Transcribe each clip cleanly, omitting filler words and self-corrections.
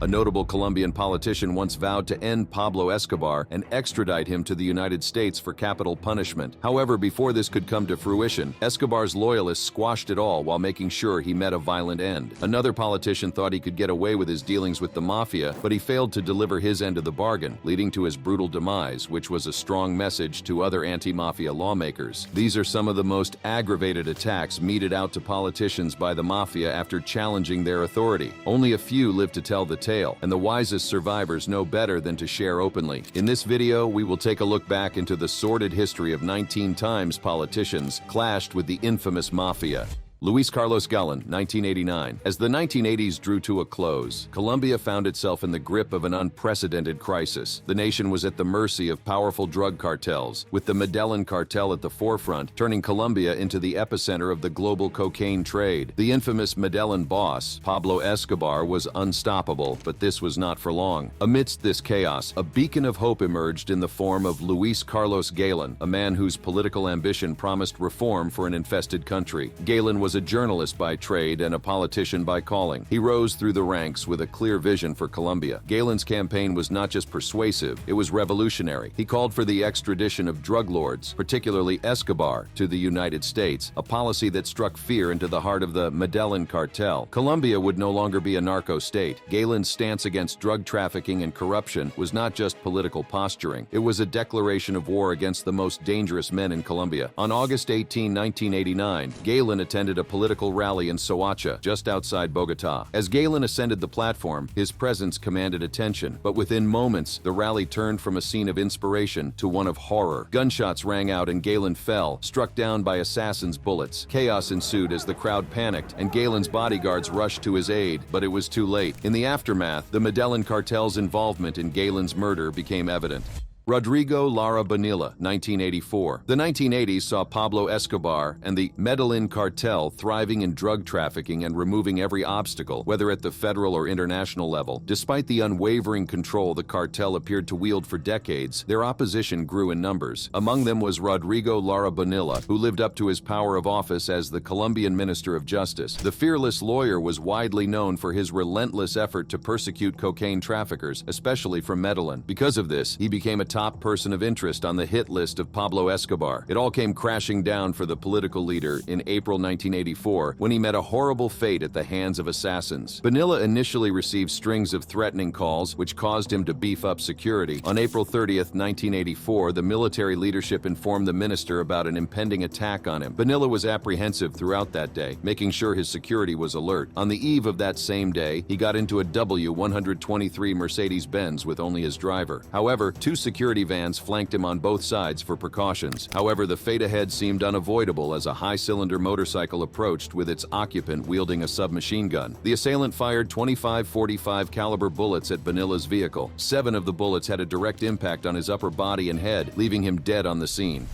A notable Colombian politician once vowed to end Pablo Escobar and extradite him to the United States for capital punishment. However, before this could come to fruition, Escobar's loyalists squashed it all while making sure he met a violent end. Another politician thought he could get away with his dealings with the mafia, but he failed to deliver his end of the bargain, leading to his brutal demise, which was a strong message to other anti-mafia lawmakers. These are some of the most aggravated attacks meted out to politicians by the mafia after challenging their authority. Only a few live to tell the tale, and the wisest survivors know better than to share openly. In this video, we will take a look back into the sordid history of 19 times politicians clashed with the infamous mafia. Luis Carlos Galen, 1989. As the 1980s drew to a close, Colombia found itself in the grip of an unprecedented crisis. The nation was at the mercy of powerful drug cartels, with the Medellin cartel at the forefront, turning Colombia into the epicenter of the global cocaine trade. The infamous Medellin boss, Pablo Escobar, was unstoppable, but this was not for long. Amidst this chaos, a beacon of hope emerged in the form of Luis Carlos Galen, a man whose political ambition promised reform for an infested country. Galen was a journalist by trade and a politician by calling. He rose through the ranks with a clear vision for Colombia. Galen's campaign was not just persuasive, it was revolutionary. He called for the extradition of drug lords, particularly Escobar, to the United States, a policy that struck fear into the heart of the Medellin cartel. Colombia would no longer be a narco state. Galen's stance against drug trafficking and corruption was not just political posturing. It was a declaration of war against the most dangerous men in Colombia. On August 18, 1989, Galen attended a political rally in Soacha, just outside Bogota. As Galen ascended the platform, his presence commanded attention, but within moments, the rally turned from a scene of inspiration to one of horror. Gunshots rang out and Galen fell, struck down by assassins' bullets. Chaos ensued as the crowd panicked, and Galen's bodyguards rushed to his aid, but it was too late. In the aftermath, the Medellin cartel's involvement in Galen's murder became evident. Rodrigo Lara Banila, 1984. The 1980s saw Pablo Escobar and the Medellin cartel thriving in drug trafficking and removing every obstacle, whether at the federal or international level. Despite the unwavering control the cartel appeared to wield for decades, their opposition grew in numbers. Among them was Rodrigo Lara Banila, who lived up to his power of office as the Colombian Minister of Justice. The fearless lawyer was widely known for his relentless effort to persecute cocaine traffickers, especially from Medellin. Because of this, he became a top person of interest on the hit list of Pablo Escobar. It all came crashing down for the political leader in April 1984 when he met a horrible fate at the hands of assassins. Banila initially received strings of threatening calls, which caused him to beef up security. On April 30th, 1984, the military leadership informed the minister about an impending attack on him. Banila was apprehensive throughout that day, making sure his security was alert. On the eve of that same day, he got into a W123 Mercedes-Benz with only his driver. However, two security vans flanked him on both sides for precautions. However, the fate ahead seemed unavoidable as a high-cylinder motorcycle approached with its occupant wielding a submachine gun. The assailant fired 25-45 caliber bullets at Banila's vehicle. 7 of the bullets had a direct impact on his upper body and head, leaving him dead on the scene.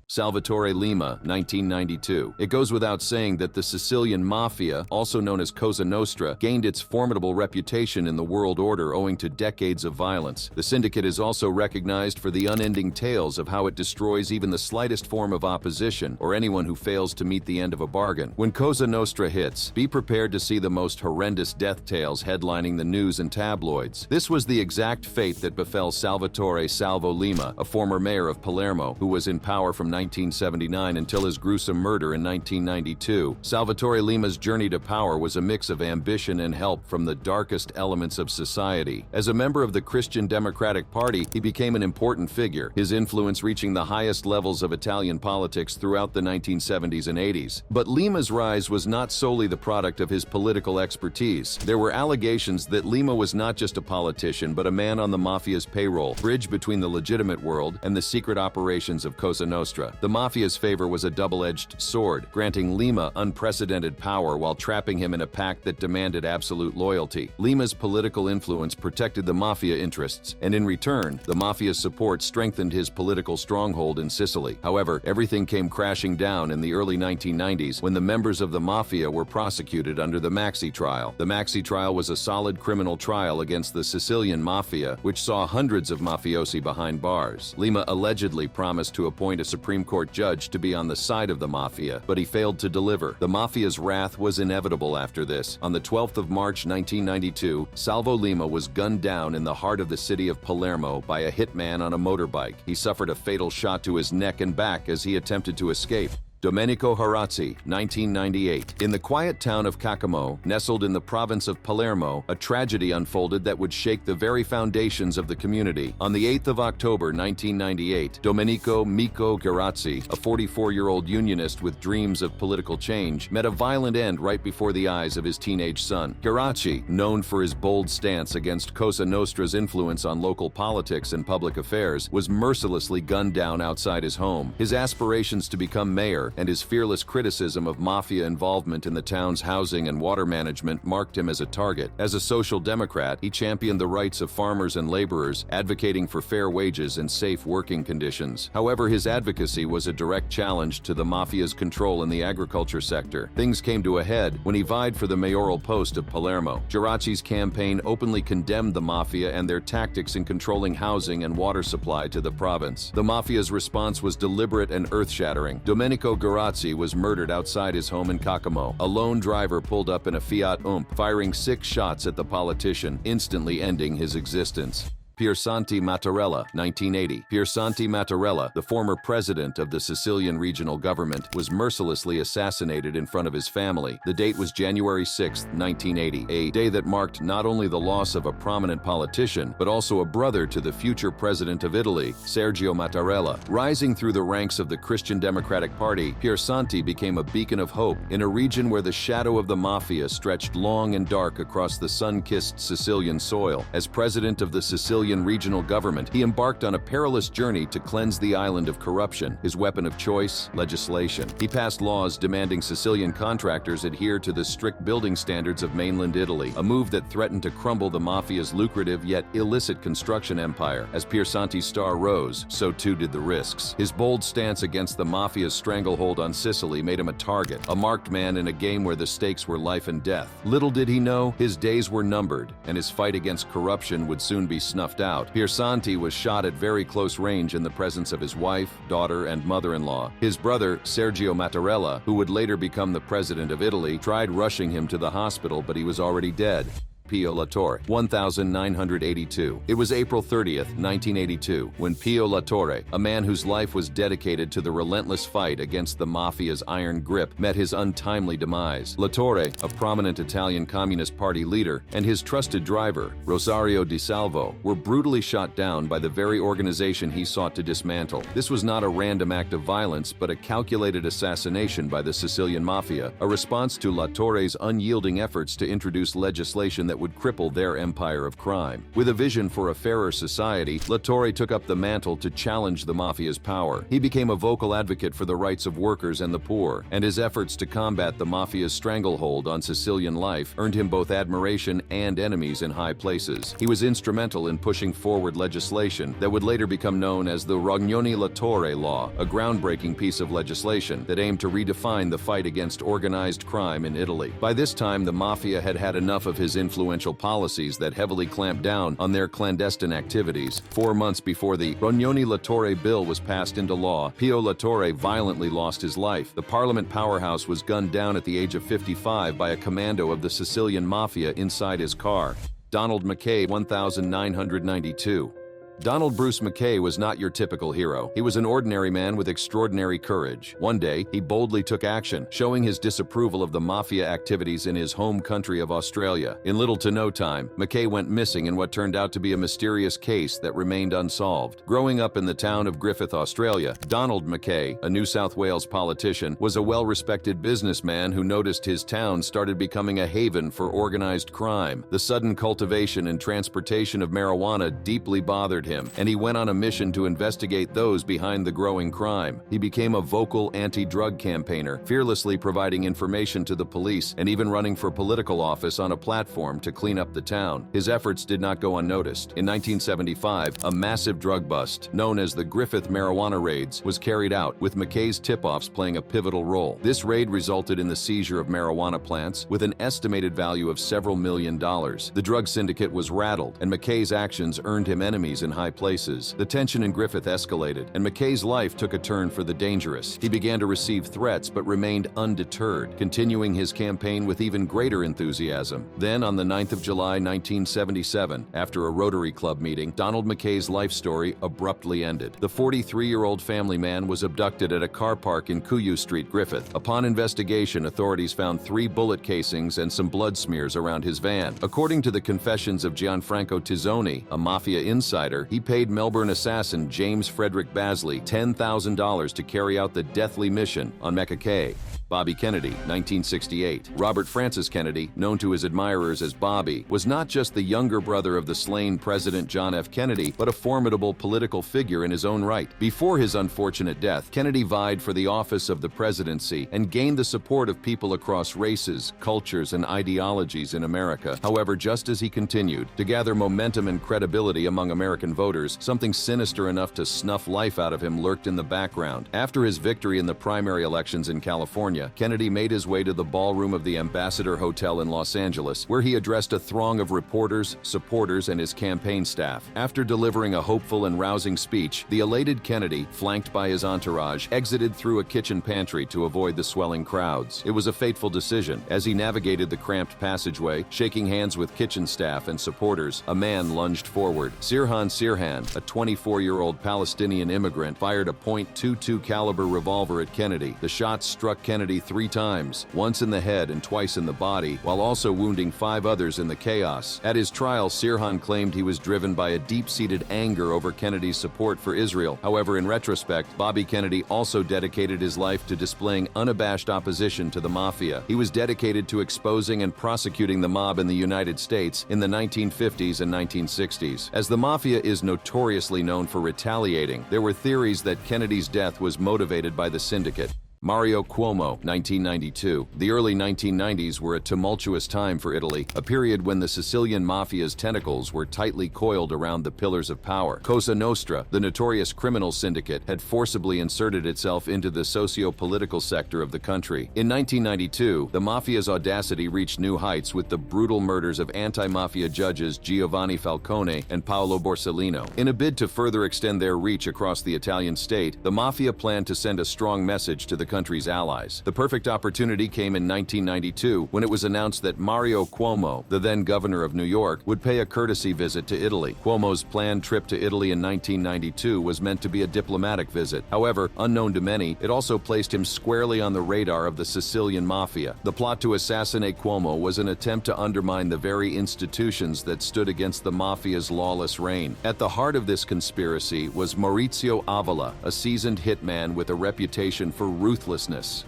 Salvatore Lima, 1992. It goes without saying that the Sicilian Mafia, also known as Cosa Nostra, gained its formidable reputation in the world order owing to decades of violence. The syndicate is also recognized for the unending tales of how it destroys even the slightest form of opposition or anyone who fails to meet the end of a bargain. When Cosa Nostra hits, be prepared to see the most horrendous death tales headlining the news and tabloids. This was the exact fate that befell Salvatore Salvo Lima, a former mayor of Palermo, who was in power from 1979 until his gruesome murder in 1992. Salvatore Lima's journey to power was a mix of ambition and help from the darkest elements of society. As a member of the Christian Democratic Party, he became an important figure, his influence reaching the highest levels of Italian politics throughout the 1970s and 80s. But Lima's rise was not solely the product of his political expertise. There were allegations that Lima was not just a politician, but a man on the mafia's payroll, bridge between the legitimate world and the secret operations of Cosa Nostra. The mafia's favor was a double-edged sword, granting Lima unprecedented power while trapping him in a pact that demanded absolute loyalty. Lima's political influence protected the mafia interests, and in return, the mafia's support strengthened his political stronghold in Sicily. However, everything came crashing down in the early 1990s when the members of the mafia were prosecuted under the McKay trial. The McKay trial was a solid criminal trial against the Sicilian mafia, which saw hundreds of mafiosi behind bars. Lima allegedly promised to appoint a Supreme Supreme Court judge to be on the side of the Mafia, but he failed to deliver. The Mafia's wrath was inevitable after this. On the 12th of March 1992, Salvo Lima was gunned down in the heart of the city of Palermo by a hitman on a motorbike. He suffered a fatal shot to his neck and back as he attempted to escape. Dominico Harazi, 1998. In the quiet town of Cuomo, nestled in the province of Palermo, a tragedy unfolded that would shake the very foundations of the community. On the 8th of October 1998, Dominico Harazi, a 44-year-old unionist with dreams of political change, met a violent end right before the eyes of his teenage son. Harazi, known for his bold stance against Cosa Nostra's influence on local politics and public affairs, was mercilessly gunned down outside his home. His aspirations to become mayor and his fearless criticism of mafia involvement in the town's housing and water management marked him as a target. As a social democrat, he championed the rights of farmers and laborers, advocating for fair wages and safe working conditions. However, his advocacy was a direct challenge to the mafia's control in the agriculture sector. Things came to a head when he vied for the mayoral post of Palermo. Harazi's campaign openly condemned the mafia and their tactics in controlling housing and water supply to the province. The mafia's response was deliberate and earth-shattering. Dominico Harazi was murdered outside his home in Cuomo. A lone driver pulled up in a Fiat firing 6 shots at the politician, instantly ending his existence. Pianti Matella, 1980. Pianti Matella, the former president of the Sicilian regional government, was mercilessly assassinated in front of his family. The date was January 6, 1980, a day that marked not only the loss of a prominent politician, but also a brother to the future president of Italy, Sergio Mattarella. Rising through the ranks of the Christian Democratic Party, Pianti became a beacon of hope in a region where the shadow of the mafia stretched long and dark across the sun-kissed Sicilian soil. As president of the Sicilian regional government, he embarked on a perilous journey to cleanse the island of corruption. His weapon of choice, legislation. He passed laws demanding Sicilian contractors adhere to the strict building standards of mainland Italy, a move that threatened to crumble the mafia's lucrative yet illicit construction empire. As Pianti's star rose, so too did the risks. His bold stance against the mafia's stranglehold on Sicily made him a target, a marked man in a game where the stakes were life and death. Little did he know, his days were numbered, and his fight against corruption would soon be snuffed out. Pianti was shot at very close range in the presence of his wife, daughter, and mother-in-law. His brother, Sergio Mattarella, who would later become the president of Italy, tried rushing him to the hospital, but he was already dead. Pio La Torre, 1982. It was April 30th, 1982, when Pio La Torre, a man whose life was dedicated to the relentless fight against the mafia's iron grip, met his untimely demise. La Torre, a prominent Italian Communist Party leader, and his trusted driver, Rosario Di Salvo, were brutally shot down by the very organization he sought to dismantle. This was not a random act of violence, but a calculated assassination by the Sicilian mafia, a response to La Torre's unyielding efforts to introduce legislation that would cripple their empire of crime. With a vision for a fairer society, La Torre took up the mantle to challenge the mafia's power. He became a vocal advocate for the rights of workers and the poor, and his efforts to combat the mafia's stranglehold on Sicilian life earned him both admiration and enemies in high places. He was instrumental in pushing forward legislation that would later become known as the Rognoni-La Torre Law, a groundbreaking piece of legislation that aimed to redefine the fight against organized crime in Italy. By this time, the mafia had had enough of his influential policies that heavily clamped down on their clandestine activities. 4 months before the Rognoni-La Torre bill was passed into law, Pio La Torre violently lost his life. The Parliament powerhouse was gunned down at the age of 55 by a commando of the Sicilian mafia inside his car. Donald McKay, 1992. Donald Bruce McKay was not your typical hero. He was an ordinary man with extraordinary courage. One day, he boldly took action, showing his disapproval of the mafia activities in his home country of Australia. In little to no time, McKay went missing in what turned out to be a mysterious case that remained unsolved. Growing up in the town of Griffith, Australia, Donald McKay, a New South Wales politician, was a well-respected businessman who noticed his town started becoming a haven for organized crime. The sudden cultivation and transportation of marijuana deeply bothered him, and he went on a mission to investigate those behind the growing crime. He became a vocal anti-drug campaigner, fearlessly providing information to the police and even running for political office on a platform to clean up the town. His efforts did not go unnoticed. In 1975, a massive drug bust, known as the Griffith marijuana raids, was carried out, with McKay's tip-offs playing a pivotal role. This raid resulted in the seizure of marijuana plants with an estimated value of several $1 million. The drug syndicate was rattled, and McKay's actions earned him enemies in high places. The tension in Griffith escalated, and McKay's life took a turn for the dangerous. He began to receive threats but remained undeterred, continuing his campaign with even greater enthusiasm. Then, on the 9th of July 1977, after a Rotary Club meeting, Donald McKay's life story abruptly ended. The 43-year-old family man was abducted at a car park in Cuyu Street, Griffith. Upon investigation, authorities found 3 bullet casings and some blood smears around his van. According to the confessions of Gianfranco Tizzoni, a mafia insider, he paid Melbourne assassin James Frederick Basley $10,000 to carry out the deathly mission on McKay. Bobby Kennedy, 1968. Robert Francis Kennedy, known to his admirers as Bobby, was not just the younger brother of the slain President John F. Kennedy, but a formidable political figure in his own right. Before his unfortunate death, Kennedy vied for the office of the presidency and gained the support of people across races, cultures, and ideologies in America. However, just as he continued to gather momentum and credibility among American voters, something sinister enough to snuff life out of him lurked in the background. After his victory in the primary elections in California, Kennedy made his way to the ballroom of the Ambassador Hotel in Los Angeles, where he addressed a throng of reporters, supporters, and his campaign staff. After delivering a hopeful and rousing speech, the elated Kennedy, flanked by his entourage, exited through a kitchen pantry to avoid the swelling crowds. It was a fateful decision. As he navigated the cramped passageway, shaking hands with kitchen staff and supporters, a man lunged forward. Sirhan Sirhan, a 24-year-old Palestinian immigrant, fired a .22 caliber revolver at Kennedy. The shots struck Kennedy 3 times, once in the head and twice in the body, while also wounding 5 others in the chaos. At his trial, Sirhan claimed he was driven by a deep-seated anger over Kennedy's support for Israel. However, in retrospect, Bobby Kennedy also dedicated his life to displaying unabashed opposition to the Mafia. He was dedicated to exposing and prosecuting the mob in the United States in the 1950s and 1960s. As the Mafia is notoriously known for retaliating, there were theories that Kennedy's death was motivated by the syndicate. Mario Cuomo, 1992. The early 1990s were a tumultuous time for Italy, a period when the Sicilian Mafia's tentacles were tightly coiled around the pillars of power. Cosa Nostra, the notorious criminal syndicate, had forcibly inserted itself into the socio-political sector of the country. In 1992, the Mafia's audacity reached new heights with the brutal murders of anti-mafia judges Giovanni Falcone and Paolo Borsellino. In a bid to further extend their reach across the Italian state, the Mafia planned to send a strong message to the country's allies. The perfect opportunity came in 1992 when it was announced that Mario Cuomo, the then governor of New York, would pay a courtesy visit to Italy. Cuomo's planned trip to Italy in 1992 was meant to be a diplomatic visit. However, unknown to many, it also placed him squarely on the radar of the Sicilian Mafia. The plot to assassinate Cuomo was an attempt to undermine the very institutions that stood against the Mafia's lawless reign. At the heart of this conspiracy was Maurizio Avola, a seasoned hitman with a reputation for ruthlessness.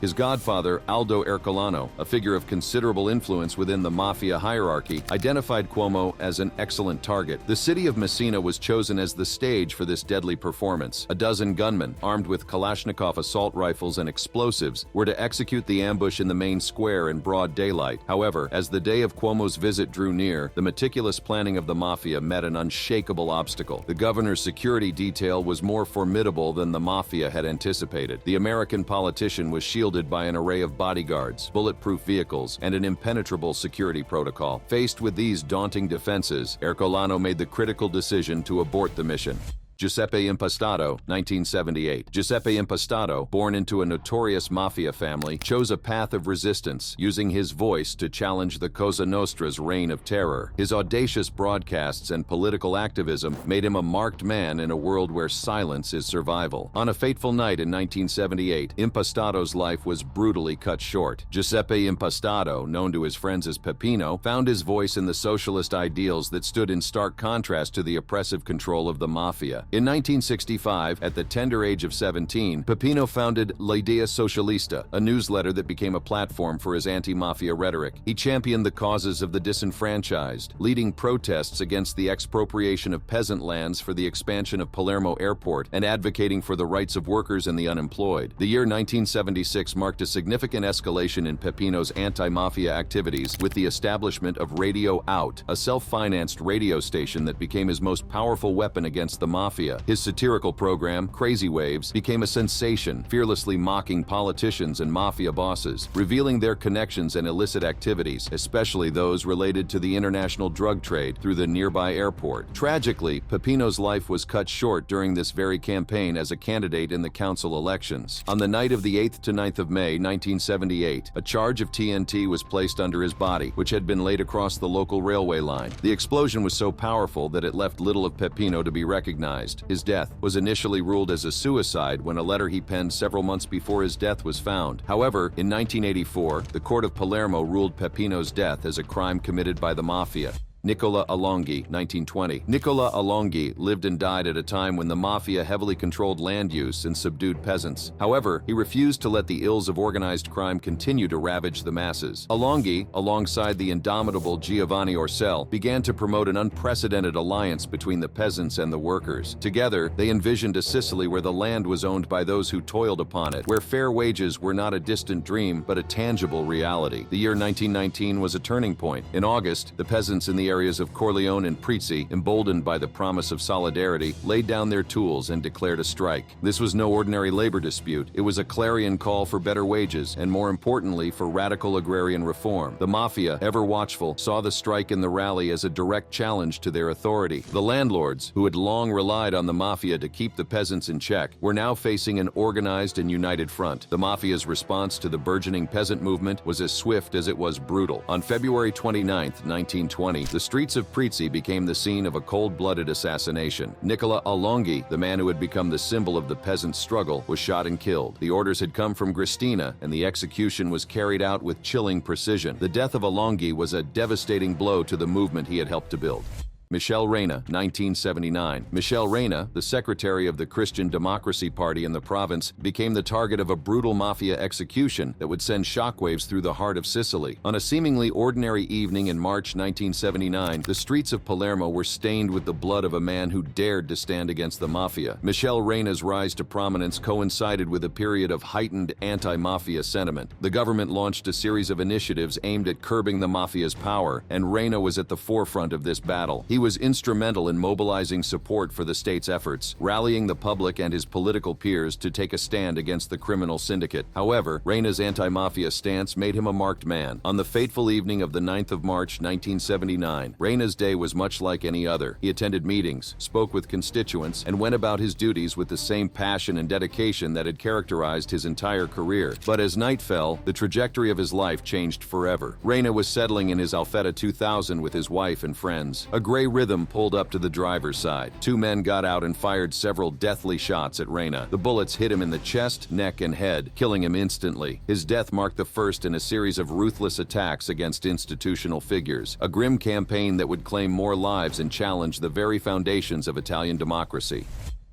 His godfather, Aldo Ercolano, a figure of considerable influence within the mafia hierarchy, identified Cuomo as an excellent target. The city of Messina was chosen as the stage for this deadly performance. A dozen gunmen, armed with Kalashnikov assault rifles and explosives, were to execute the ambush in the main square in broad daylight. However, as the day of Cuomo's visit drew near, the meticulous planning of the mafia met an unshakable obstacle. The governor's security detail was more formidable than the mafia had anticipated. The American politician was shielded by an array of bodyguards, bulletproof vehicles, and an impenetrable security protocol. Faced with these daunting defenses, Ercolano made the critical decision to abort the mission. Giuseppe Impastato, 1978. Giuseppe Impastato, born into a notorious mafia family, chose a path of resistance, using his voice to challenge the Cosa Nostra's reign of terror. His audacious broadcasts and political activism made him a marked man in a world where silence is survival. On a fateful night in 1978, Impastato's life was brutally cut short. Giuseppe Impastato, known to his friends as Peppino, found his voice in the socialist ideals that stood in stark contrast to the oppressive control of the mafia. In 1965, at the tender age of 17, Peppino founded L'Idea Socialista, a newsletter that became a platform for his anti-mafia rhetoric. He championed the causes of the disenfranchised, leading protests against the expropriation of peasant lands for the expansion of Palermo Airport and advocating for the rights of workers and the unemployed. The year 1976 marked a significant escalation in Peppino's anti-mafia activities with the establishment of Radio Out, a self-financed radio station that became his most powerful weapon against the mafia. Mafia. His satirical program, Crazy Waves, became a sensation, fearlessly mocking politicians and mafia bosses, revealing their connections and illicit activities, especially those related to the international drug trade through the nearby airport. Tragically, Peppino's life was cut short during this very campaign as a candidate in the council elections. On the night of the 8th to 9th of May 1978, a charge of TNT was placed under his body, which had been laid across the local railway line. The explosion was so powerful that it left little of Peppino to be recognized. His death was initially ruled as a suicide when a letter he penned several months before his death was found. However, in 1984, the court of Palermo ruled Peppino's death as a crime committed by the Mafia. Nicola Elongi, 1920. Nicola Elongi lived and died at a time when the Mafia heavily controlled land use and subdued peasants. However, he refused to let the ills of organized crime continue to ravage the masses. Elongi, alongside the indomitable Giovanni Orcel, began to promote an unprecedented alliance between the peasants and the workers. Together, they envisioned a Sicily where the land was owned by those who toiled upon it, where fair wages were not a distant dream but a tangible reality. The year 1919 was a turning point. In August, the peasants in the areas of Corleone and Prizzi, emboldened by the promise of solidarity, laid down their tools and declared a strike. This was no ordinary labor dispute. It was a clarion call for better wages and, more importantly, for radical agrarian reform. The Mafia, ever watchful, saw the strike in the rally as a direct challenge to their authority. The landlords, who had long relied on the Mafia to keep the peasants in check, were now facing an organized and united front. The Mafia's response to the burgeoning peasant movement was as swift as it was brutal. On February 29, 1920, the streets of Prizzi became the scene of a cold-blooded assassination. Nicola Elongi, the man who had become the symbol of the peasant struggle, was shot and killed. The orders had come from Gristina, and the execution was carried out with chilling precision. The death of Elongi was a devastating blow to the movement he had helped to build. Michel Raina, 1979. Michel Raina, the secretary of the Christian Democracy Party in the province, became the target of a brutal mafia execution that would send shockwaves through the heart of Sicily. On a seemingly ordinary evening in March 1979, the streets of Palermo were stained with the blood of a man who dared to stand against the mafia. Michel Raina's rise to prominence coincided with a period of heightened anti-mafia sentiment. The government launched a series of initiatives aimed at curbing the mafia's power, and Raina was at the forefront of this battle. He was instrumental in mobilizing support for the state's efforts, rallying the public and his political peers to take a stand against the criminal syndicate. However, Raina's anti-mafia stance made him a marked man. On the fateful evening of the 9th of March, 1979, Raina's day was much like any other. He attended meetings, spoke with constituents, and went about his duties with the same passion and dedication that had characterized his entire career. But as night fell, the trajectory of his life changed forever. Raina was settling in his Alfetta 2000 with his wife and friends. A gray rhythm pulled up to the driver's side. Two men got out and fired several deathly shots at Raina. The bullets hit him in the chest, neck, and head, killing him instantly. His death marked the first in a series of ruthless attacks against institutional figures, a grim campaign that would claim more lives and challenge the very foundations of Italian democracy.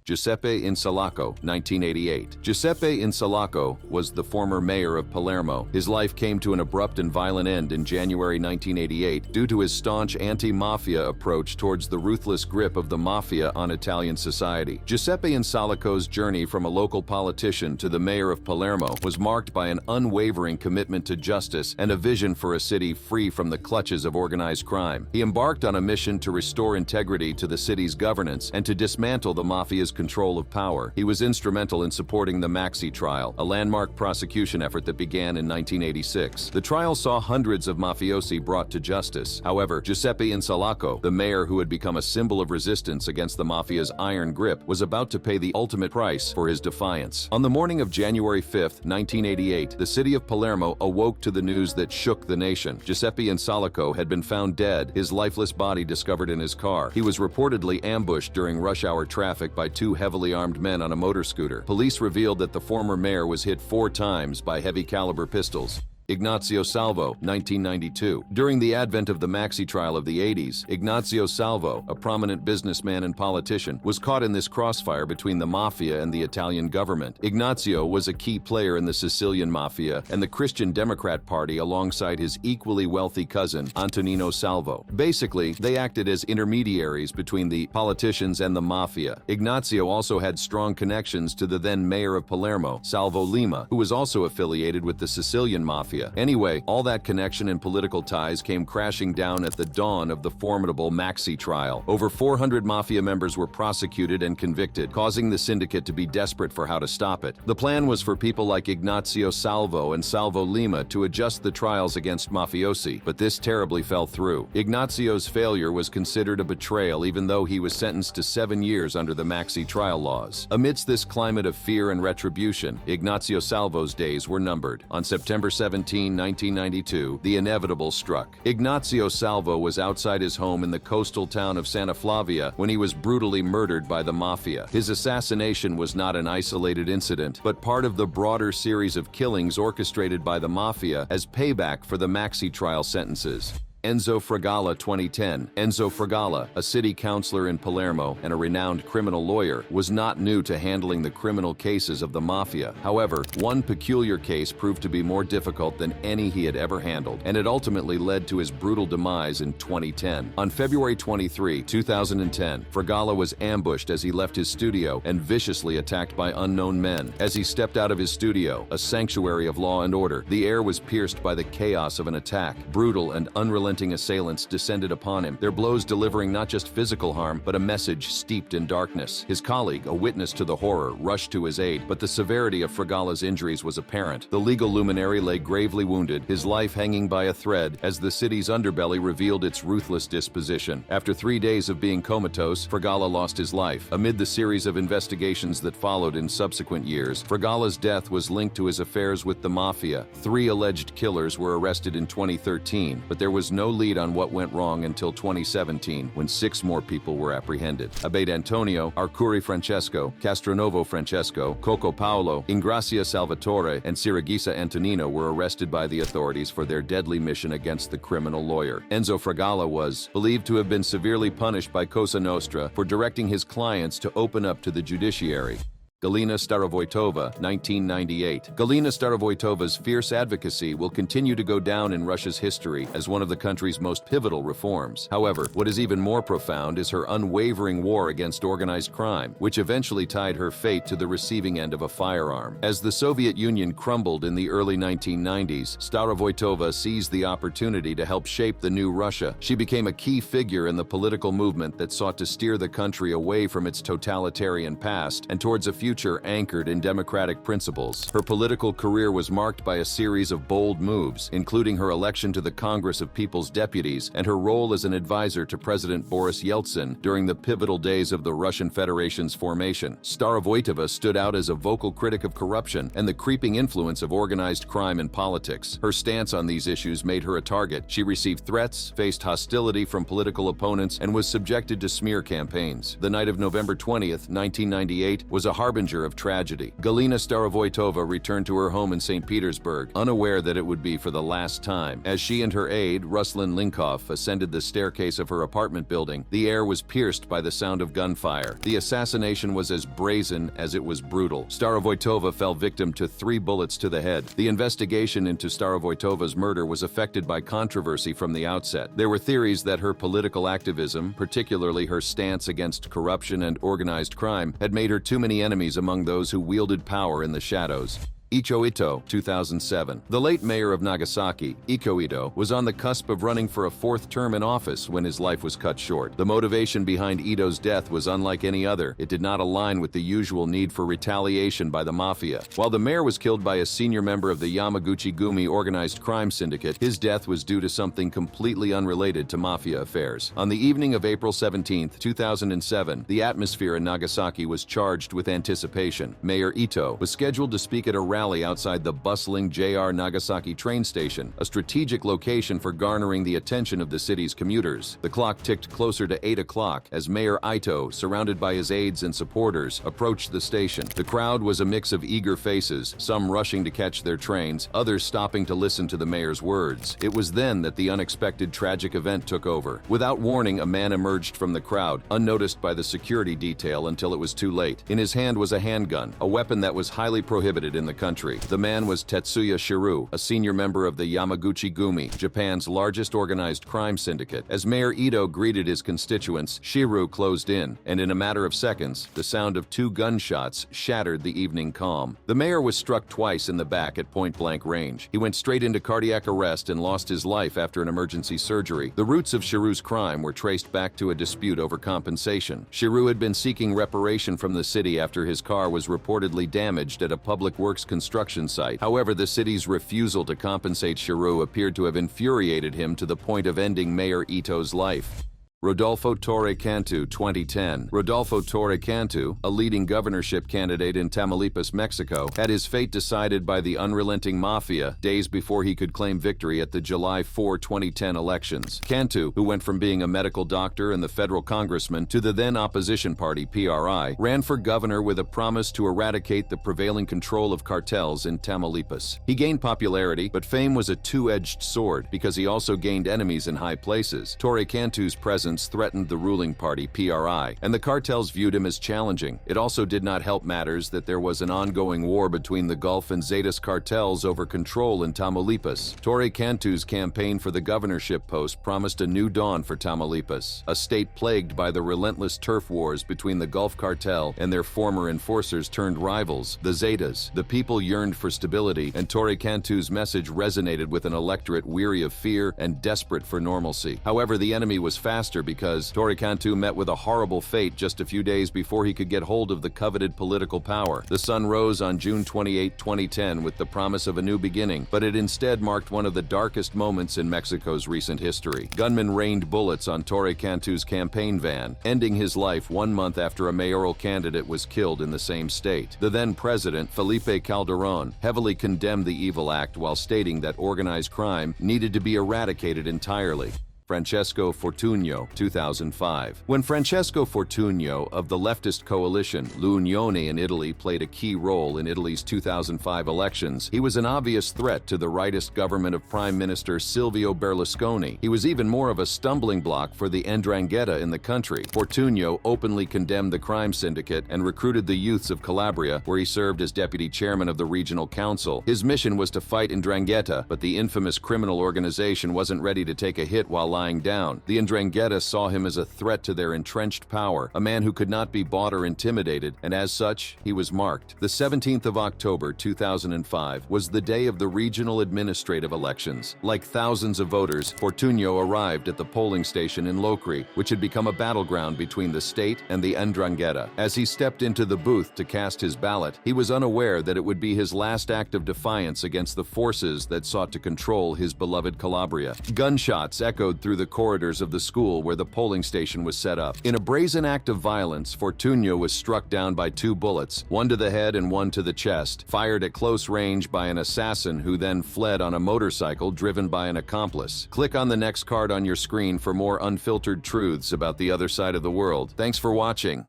Giuseppe Insallaco, 1988. Giuseppe Insallaco was the former mayor of Palermo. His life came to an abrupt and violent end in January 1988 due to his staunch anti-mafia approach towards the ruthless grip of the mafia on Italian society. Giuseppe Insallaco's journey from a local politician to the mayor of Palermo was marked by an unwavering commitment to justice and a vision for a city free from the clutches of organized crime. He embarked on a mission to restore integrity to the city's governance and to dismantle the mafia's control of power. He was instrumental in supporting the McKay trial, a landmark prosecution effort that began in 1986. The trial saw hundreds of mafiosi brought to justice. However, Giuseppe Insallaco, the mayor who had become a symbol of resistance against the mafia's iron grip, was about to pay the ultimate price for his defiance. On the morning of January 5, 1988, the city of Palermo awoke to the news that shook the nation. Giuseppe Insallaco had been found dead, his lifeless body discovered in his car. He was reportedly ambushed during rush hour traffic by two heavily armed men on a motor scooter. Police revealed that the former mayor was hit 4 times by heavy-caliber pistols. Ignazio Salvo, 1992. During the advent of the Maxi trial of the 80s, Ignazio Salvo, a prominent businessman and politician, was caught in this crossfire between the mafia and the Italian government. Ignazio was a key player in the Sicilian mafia and the Christian Democrat Party alongside his equally wealthy cousin, Antonino Salvo. Basically, they acted as intermediaries between the politicians and the mafia. Ignazio also had strong connections to the then mayor of Palermo, Salvatore Lima, who was also affiliated with the Sicilian mafia Mafia. Anyway, all that connection and political ties came crashing down at the dawn of the formidable McKay trial. Over 400 Mafia members were prosecuted and convicted, causing the syndicate to be desperate for how to stop it. The plan was for people like Ignazio Salvo and Salvo Lima to adjust the trials against mafiosi, but this terribly fell through. Ignazio's failure was considered a betrayal even though he was sentenced to 7 years under the McKay trial laws. Amidst this climate of fear and retribution, Ignazio Salvo's days were numbered. On September 17, 1992, the inevitable struck. Ignazio Salvo was outside his home in the coastal town of Santa Flavia when he was brutally murdered by the Mafia. His assassination was not an isolated incident, but part of the broader series of killings orchestrated by the Mafia as payback for the McKay trial sentences. Enzo Fragala, 2010. Enzo Fragala, a city councilor in Palermo and a renowned criminal lawyer, was not new to handling the criminal cases of the Mafia. However, one peculiar case proved to be more difficult than any he had ever handled, and it ultimately led to his brutal demise in 2010. On February 23, 2010, Fragala was ambushed as he left his studio and viciously attacked by unknown men. As he stepped out of his studio, a sanctuary of law and order, the air was pierced by the chaos of an attack. Brutal and unrelenting assailants descended upon him, their blows delivering not just physical harm, but a message steeped in darkness. His colleague, a witness to the horror, rushed to his aid, but the severity of Fragala's injuries was apparent. The legal luminary lay gravely wounded, his life hanging by a thread as the city's underbelly revealed its ruthless disposition. After 3 days of being comatose, Fragala lost his life. Amid the series of investigations that followed in subsequent years, Fragala's death was linked to his affairs with the Mafia. 3 alleged killers were arrested in 2013, but there was no lead on what went wrong until 2017, when 6 more people were apprehended. Abate Antonio, Arcuri Francesco, Castronovo Francesco, Coco Paolo, Ingracia Salvatore, and Siragisa Antonino were arrested by the authorities for their deadly mission against the criminal lawyer. Enzo Fragala was believed to have been severely punished by Cosa Nostra for directing his clients to open up to the judiciary. Galina Stevoitova, 1998. Galina Stevoitova's fierce advocacy will continue to go down in Russia's history as one of the country's most pivotal reforms. However, what is even more profound is her unwavering war against organized crime, which eventually tied her fate to the receiving end of a firearm. As the Soviet Union crumbled in the early 1990s, Stevoitova seized the opportunity to help shape the new Russia. She became a key figure in the political movement that sought to steer the country away from its totalitarian past and towards a future anchored in democratic principles. Her political career was marked by a series of bold moves, including her election to the Congress of People's Deputies and her role as an advisor to President Boris Yeltsin during the pivotal days of the Russian Federation's formation. Stevoitova stood out as a vocal critic of corruption and the creeping influence of organized crime in politics. Her stance on these issues made her a target. She received threats, faced hostility from political opponents, and was subjected to smear campaigns. The night of November 20th, 1998 was a harbinger of tragedy. Galina Stevoitova returned to her home in St. Petersburg, unaware that it would be for the last time. As she and her aide, Ruslan Linkov, ascended the staircase of her apartment building, the air was pierced by the sound of gunfire. The assassination was as brazen as it was brutal. Stevoitova fell victim to 3 bullets to the head. The investigation into Stevoitova's murder was affected by controversy from the outset. There were theories that her political activism, particularly her stance against corruption and organized crime, had made her too many enemies among those who wielded power in the shadows. Icho Ito, 2007. The late mayor of Nagasaki, Icho Ito, was on the cusp of running for a 4th term in office when his life was cut short. The motivation behind Ito's death was unlike any other. It did not align with the usual need for retaliation by the Mafia. While the mayor was killed by a senior member of the Yamaguchi-gumi organized crime syndicate, his death was due to something completely unrelated to Mafia affairs. On the evening of April 17, 2007, the atmosphere in Nagasaki was charged with anticipation. Mayor Ito was scheduled to speak at a rally outside the bustling JR Nagasaki train station, a strategic location for garnering the attention of the city's commuters. The clock ticked closer to 8 o'clock as Mayor Ito, surrounded by his aides and supporters, approached the station. The crowd was a mix of eager faces, some rushing to catch their trains, others stopping to listen to the mayor's words. It was then that the unexpected tragic event took over. Without warning, a man emerged from the crowd, unnoticed by the security detail until it was too late. In his hand was a handgun, a weapon that was highly prohibited in the country. country. The man was Tetsuya Shiru, a senior member of the Yamaguchi Gumi, Japan's largest organized crime syndicate. As Mayor Ito greeted his constituents, Shiru closed in, and in a matter of seconds, the sound of 2 gunshots shattered the evening calm. The mayor was struck twice in the back at point-blank range. He went straight into cardiac arrest and lost his life after an emergency surgery. The roots of Shiru's crime were traced back to a dispute over compensation. Shiru had been seeking reparation from the city after his car was reportedly damaged at a public works construction site. However, the city's refusal to compensate Shiru appeared to have infuriated him to the point of ending Mayor Ito's life. Rodolfo Torcantu, 2010. Rodolfo Torcantu, a leading governorship candidate in Tamaulipas, Mexico, had his fate decided by the unrelenting Mafia days before he could claim victory at the July 4, 2010 elections. Cantu, who went from being a medical doctor and the federal congressman to the then opposition party, PRI, ran for governor with a promise to eradicate the prevailing control of cartels in Tamaulipas. He gained popularity, but fame was a two-edged sword because he also gained enemies in high places. Torcantu's presence threatened the ruling party, PRI, and the cartels viewed him as challenging. It also did not help matters that there was an ongoing war between the Gulf and Zetas cartels over control in Tamaulipas. Torcantu's campaign for the governorship post promised a new dawn for Tamaulipas, a state plagued by the relentless turf wars between the Gulf cartel and their former enforcers turned rivals, the Zetas. The people yearned for stability, and Torcantu's message resonated with an electorate weary of fear and desperate for normalcy. However, the enemy was faster because Torcantu met with a horrible fate just a few days before he could get hold of the coveted political power. The sun rose on June 28, 2010 with the promise of a new beginning, but it instead marked one of the darkest moments in Mexico's recent history. Gunmen rained bullets on Torcantu's campaign van, ending his life 1 month after a mayoral candidate was killed in the same state. The then president, Felipe Calderon, heavily condemned the evil act while stating that organized crime needed to be eradicated entirely. Franchesco Fortuno, 2005. When Franchesco Fortuno of the leftist coalition L'Unione in Italy played a key role in Italy's 2005 elections, he was an obvious threat to the rightist government of Prime Minister Silvio Berlusconi. He was even more of a stumbling block for the 'Ndrangheta in the country. Fortuno openly condemned the crime syndicate and recruited the youths of Calabria, where he served as deputy chairman of the regional council. His mission was to fight 'Ndrangheta, but the infamous criminal organization wasn't ready to take a hit while lying down. The 'Ndrangheta saw him as a threat to their entrenched power, a man who could not be bought or intimidated, and as such, he was marked. The 17th of October, 2005, was the day of the regional administrative elections. Like thousands of voters, Fortuno arrived at the polling station in Locri, which had become a battleground between the state and the 'Ndrangheta. As he stepped into the booth to cast his ballot, he was unaware that it would be his last act of defiance against the forces that sought to control his beloved Calabria. Gunshots echoed through the corridors of the school where the polling station was set up. In a brazen act of violence, Fortuno was struck down by 2 bullets, one to the head and one to the chest, fired at close range by an assassin who then fled on a motorcycle driven by an accomplice. Click on the next card on your screen for more unfiltered truths about the other side of the world. Thanks for watching.